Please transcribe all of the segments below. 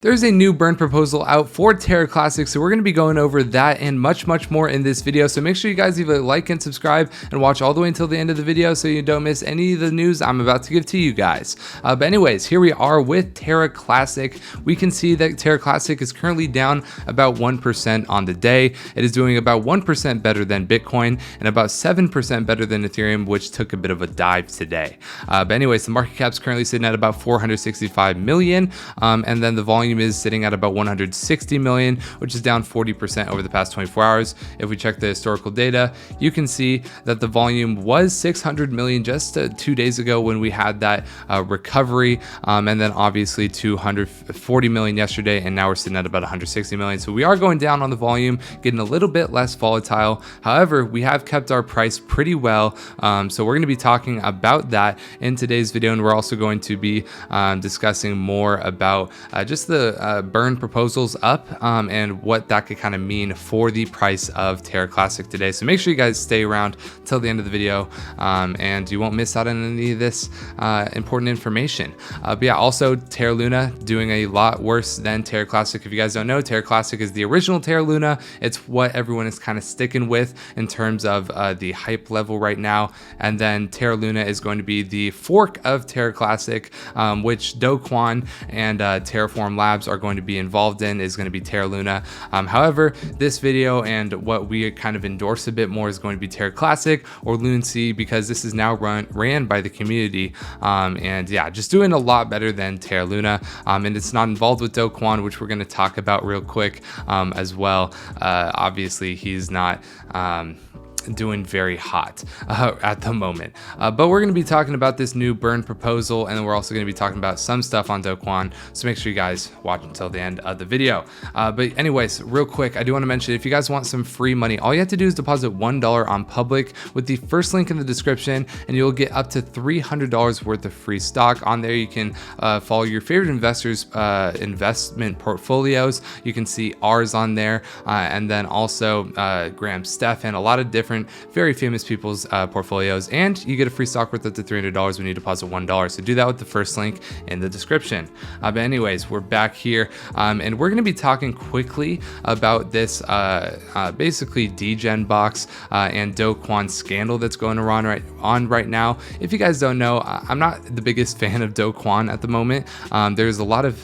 There's a new burn proposal out for Terra Classic, so we're going to be going over that and much more in this video. So make sure you guys leave a like and subscribe and watch all the way until the end of the video so you don't miss any of the news I'm about to give to you guys. But anyways, here we are with Terra Classic. We can see that Terra Classic is currently down about 1% on the day. It is doing about 1% better than Bitcoin and about 7% better than Ethereum, which took a bit of a dive today. But anyways, the market cap's currently sitting at about 465 million, and then the volume is sitting at about 160 million, which is down 40% over the past 24 hours. If we check the historical data, you can see that the volume was 600 million just 2 days ago when we had that recovery, and then obviously 240 million yesterday, and now we're sitting at about 160 million. So we are going down on the volume, getting a little bit less volatile. However, we have kept our price pretty well, so we're going to be talking about that in today's video, and we're also going to be discussing more about just the burn proposals up, and what that could kind of mean for the price of Terra Classic today. So make sure you guys stay around till the end of the video, and you won't miss out on any of this important information. But yeah, also Terra Luna doing a lot worse than Terra Classic. If you guys don't know, Terra Classic is the original Terra Luna. It's what everyone is kind of sticking with in terms of the hype level right now. And then Terra Luna is going to be the fork of Terra Classic, which Do Kwon and Terraform Labs are going to be involved in, is going to be Terra Luna. However, this video and what we kind of endorse a bit more is going to be Terra Classic or Lunc, because this is now ran by the community, and yeah, just doing a lot better than Terra Luna, and it's not involved with Do Kwon, which we're going to talk about real quick as well. Obviously, he's not doing very hot at the moment, but we're going to be talking about this new burn proposal, and then we're also going to be talking about some stuff on Do Kwon, so make sure you guys watch until the end of the video. But anyways, real quick, I do want to mention, if you guys want some free money, all you have to do is deposit $1 on Public with the first link in the description, and you'll get up to $300 worth of free stock. On there you can follow your favorite investors investment portfolios. You can see ours on there, and then also Graham Stephan, a lot of different very famous people's portfolios, and you get a free stock worth up to $300 when you deposit $1. So do that with the first link in the description. But anyways, we're back here, and we're going to be talking quickly about this basically degen box and Do Kwon scandal that's going on right now. If you guys don't know, I'm not the biggest fan of Do Kwon at the moment. There's a lot of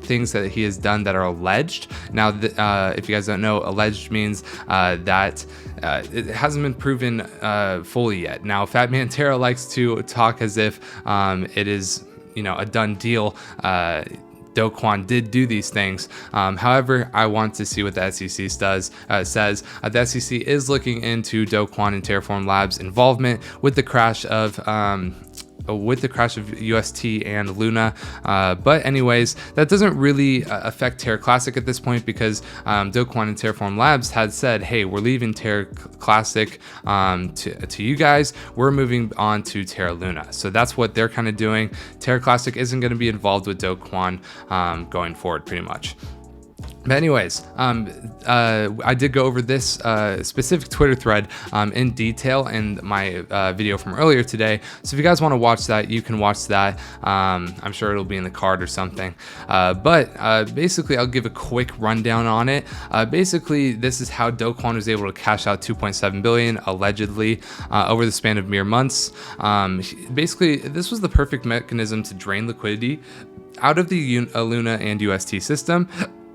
things that he has done that are alleged. Now, if you guys don't know, alleged means that it hasn't been proven fully yet. Now, Fat Man Terra likes to talk as if it is, a done deal. Do Kwon did do these things. However, I want to see what the SEC says. The SEC is looking into Do Kwon and Terraform Labs' involvement with the crash of UST and Luna, but anyways, that doesn't really affect Terra Classic at this point, because Do Kwon and Terraform Labs had said, hey, we're leaving Terra Classic to you guys, we're moving on to Terra Luna. So that's what they're kind of doing. Terra Classic isn't going to be involved with Do Kwon going forward, pretty much. But anyways, I did go over this specific Twitter thread in detail in my video from earlier today. So if you guys want to watch that, you can watch that. I'm sure it'll be in the card or something. But basically, I'll give a quick rundown on it. Basically, this is how Do Kwon was able to cash out 2.7 billion allegedly over the span of mere months. Basically, this was the perfect mechanism to drain liquidity out of the Luna and UST system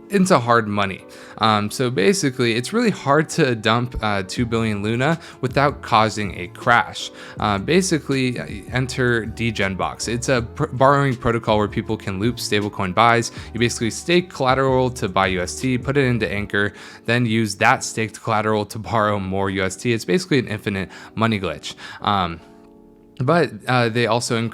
into hard money. So basically, it's really hard to dump 2 billion Luna without causing a crash. Basically, enter degen box. It's a borrowing protocol where people can loop stablecoin buys. You basically stake collateral to buy UST, put it into Anchor, then use that staked collateral to borrow more UST. It's basically an infinite money glitch. But they also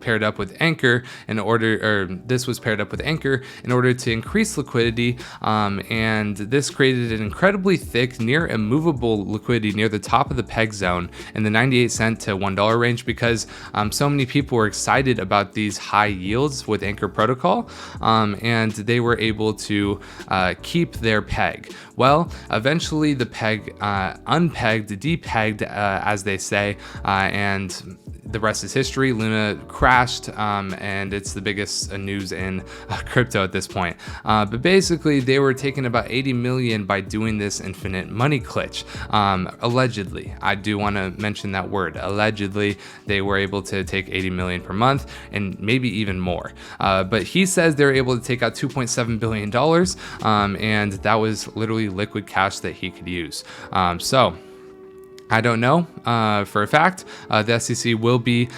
paired up with Anchor this was paired up with Anchor in order to increase liquidity, and this created an incredibly thick, near immovable liquidity near the top of the peg zone in the 98 cent to $1 range, because so many people were excited about these high yields with Anchor protocol, and they were able to keep their peg. Well, eventually the peg unpegged, depegged, as they say, and and the rest is history. Luna crashed, and it's the biggest news in crypto at this point. But basically, they were taking about 80 million by doing this infinite money glitch. Allegedly, I do want to mention that word. Allegedly, they were able to take 80 million per month, and maybe even more. But he says they're able to take out $2.7 billion, and that was literally liquid cash that he could use. So I don't know for a fact. The SEC will be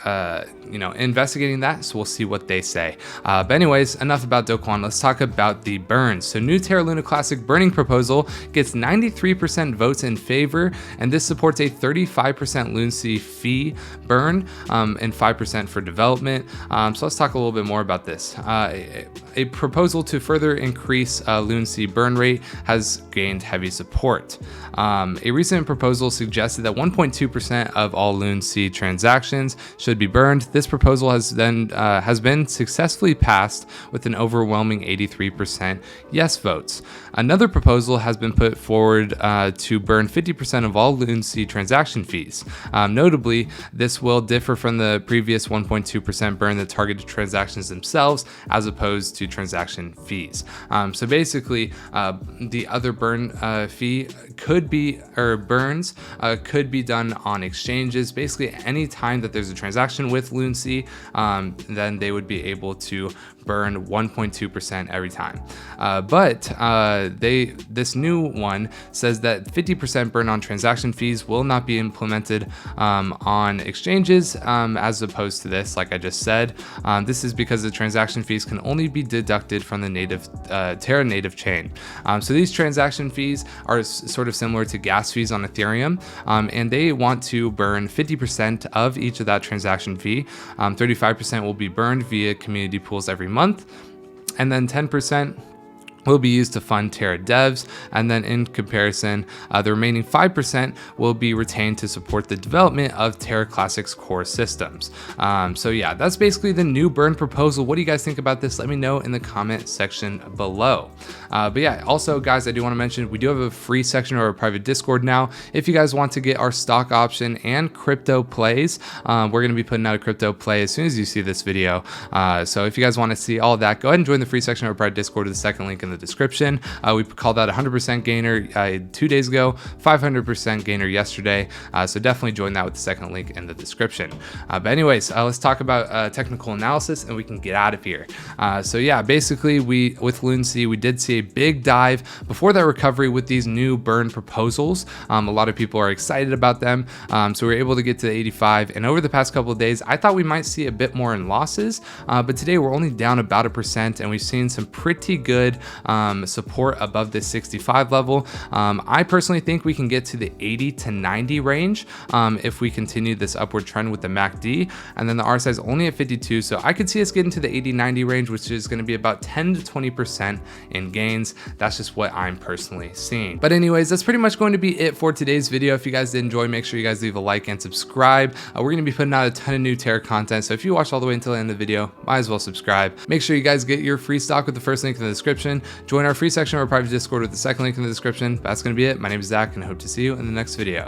investigating that, so we'll see what they say. But anyways, enough about Do Kwon. Let's talk about the burns. So new Terra Luna Classic burning proposal gets 93% votes in favor, and this supports a 35% Lunc fee burn and 5% for development. So let's talk a little bit more about this. A proposal to further increase Lunc burn rate has gained heavy support. A recent proposal suggested that 1.2% of all Lunc transactions should be burned. This proposal has been successfully passed with an overwhelming 83% yes votes. Another proposal has been put forward to burn 50% of all Lunc transaction fees. Notably, this will differ from the previous 1.2% burn that targeted transactions themselves as opposed to transaction fees. So basically, the other burn fee could be, or burns could be done on exchanges. Basically, any time that there's a transaction with Lunc, then they would be able to burn 1.2% every time. But this new one says that 50% burn on transaction fees will not be implemented on exchanges as opposed to this, like I just said. This is because the transaction fees can only be deducted from the native Terra native chain. So these transaction fees are sort of similar to gas fees on Ethereum, and they want to burn 50% of each of that transaction fee. 35% will be burned via community pools every month, and then 10% will be used to fund Terra devs, and then in comparison, the remaining 5% will be retained to support the development of Terra Classic's core systems. So yeah, that's basically the new burn proposal. What do you guys think about this? Let me know in the comment section below. But yeah, also guys, I do want to mention we do have a free section or a private Discord now. If you guys want to get our stock option and crypto plays, we're going to be putting out a crypto play as soon as you see this video. So if you guys want to see all of that, go ahead and join the free section or private Discord with the second link in the description. We called that 100% gainer 2 days ago, 500% gainer yesterday. So definitely join that with the second link in the description. But anyways, let's talk about technical analysis and we can get out of here. So yeah, basically with Lunc, we did see a big dive before that recovery with these new burn proposals. A lot of people are excited about them. So we were able to get to the 85, and over the past couple of days, I thought we might see a bit more in losses, but today we're only down about 1%, and we've seen some pretty good support above this 65 level. I personally think we can get to the 80 to 90 range if we continue this upward trend with the MACD, and then the RSI is only at 52, so I could see us getting to the 80-90 range, which is going to be about 10 to 20% in gains. That's just what I'm personally seeing. But anyways, that's pretty much going to be it for today's video. If you guys did enjoy, make sure you guys leave a like and subscribe. We're going to be putting out a ton of new Terra content, so if you watched all the way until the end of the video, might as well subscribe. Make sure you guys get your free stock with the first link in the description. Join our free section or private Discord with the second link in the description. That's going to be it. My name is Zach, and I hope to see you in the next video.